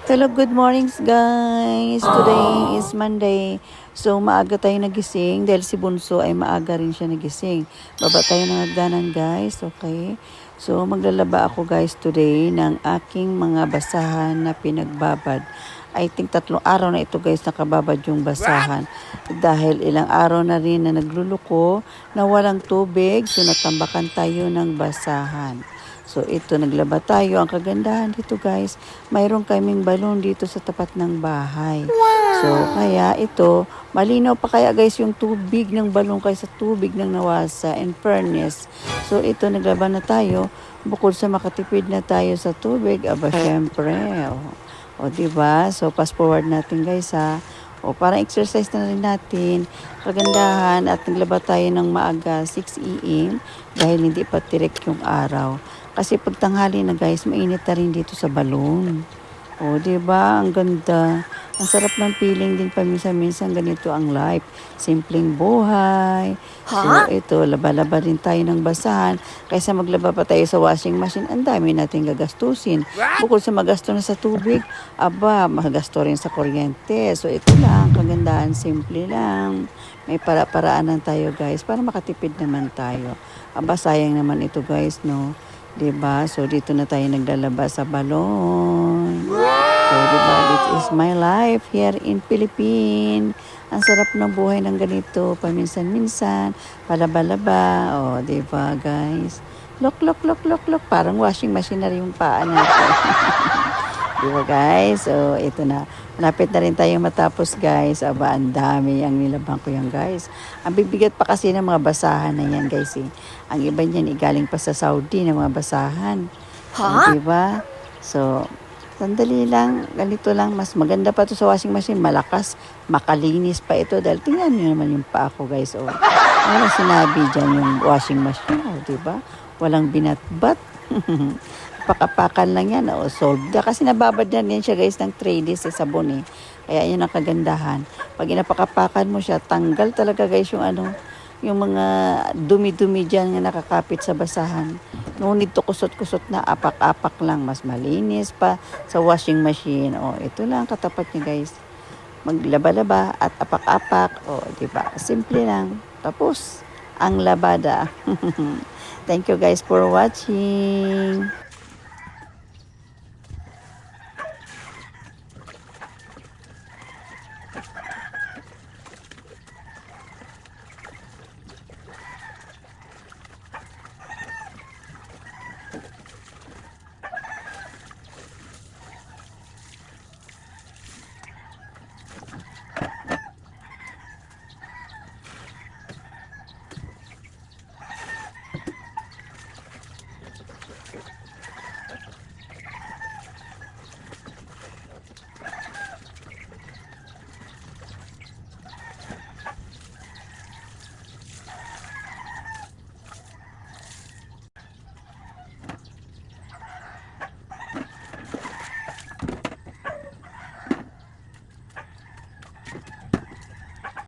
Hello, good mornings guys. Today is Monday. So maaga tayo nagising dahil si Bunso ay maaga rin siya nagising. Baba tayo ng hagdanan guys, okay? So maglalaba ako guys today ng aking mga basahan na pinagbabad. I think 3 araw na ito guys nakababad yung basahan. Dahil ilang araw na rin na nagluluko na walang tubig. So natambakan tayo ng basahan. So ito, naglaba tayo. Ang kagandahan dito guys, mayroon kaming balon dito sa tapat ng bahay. So kaya ito, malinaw pa kaya guys yung tubig ng balon kaysa tubig ng nawasa in fairness. So ito, naglaba na tayo. Bukod sa makatipid na tayo sa tubig, aba syempre. O diba? So fast forward natin guys ha. O parang exercise na rin natin. Kagandahan at naglaba tayo ng maaga 6 a.m. dahil hindi pa tirik yung araw. Kasi pag tanghali na guys, mainit na rin dito sa balon. O, diba? Ang ganda. Ang sarap ng feeling din paminsan-minsan ganito ang life. Simpleng buhay. So, ito, laba-laba rin tayo ng basahan. Kaysa maglaba pa tayo sa washing machine, ang dami natin gagastusin. Bukod sa magasto na sa tubig, aba, magasto rin sa kuryente. So, ito lang, kagandahan, simple lang. May para-paraan lang tayo guys, para makatipid naman tayo. Aba, sayang naman ito guys, no? Diba? So, dito na tayo naglalaba sa balon. So, diba? This is my life here in Philippines. Ang sarap ng buhay ng ganito. Paminsan-minsan. Palaba-laba. O, diba, guys? Look. Parang washing machine na rin yung paa natin. Diba, guys? So, ito na. Malapit na rin tayo matapos, guys. Aba, ang dami ang nilabang ko yan, guys. Ang bibigat pa kasi ng mga basahan na yan, guys. Eh. Ang iba niyan, galing pa sa Saudi ng mga basahan. Diba? So, sandali lang. Ganito lang. Mas maganda pa to sa washing machine. Malakas. Makalinis pa ito. Dahil tingnan nyo naman yung paa ko, guys. O, ano sinabi dyan yung washing machine? O, diba? Walang binatbat. Pakapakan lang yan, o solved na. Kasi nababad na yan siya guys ng 3 days sa sabon eh. Kaya yun ang kagandahan. Pag inapakapakan mo siya, tanggal talaga guys yung ano, yung mga dumi-dumi dyan na nakakapit sa basahan. No need to kusot-kusot na, apak-apak lang. Mas malinis pa sa washing machine. O, ito lang katapat niya guys. Maglaba-laba at apak-apak. O, diba? Simple lang. Tapos, ang labada. Thank you guys for watching.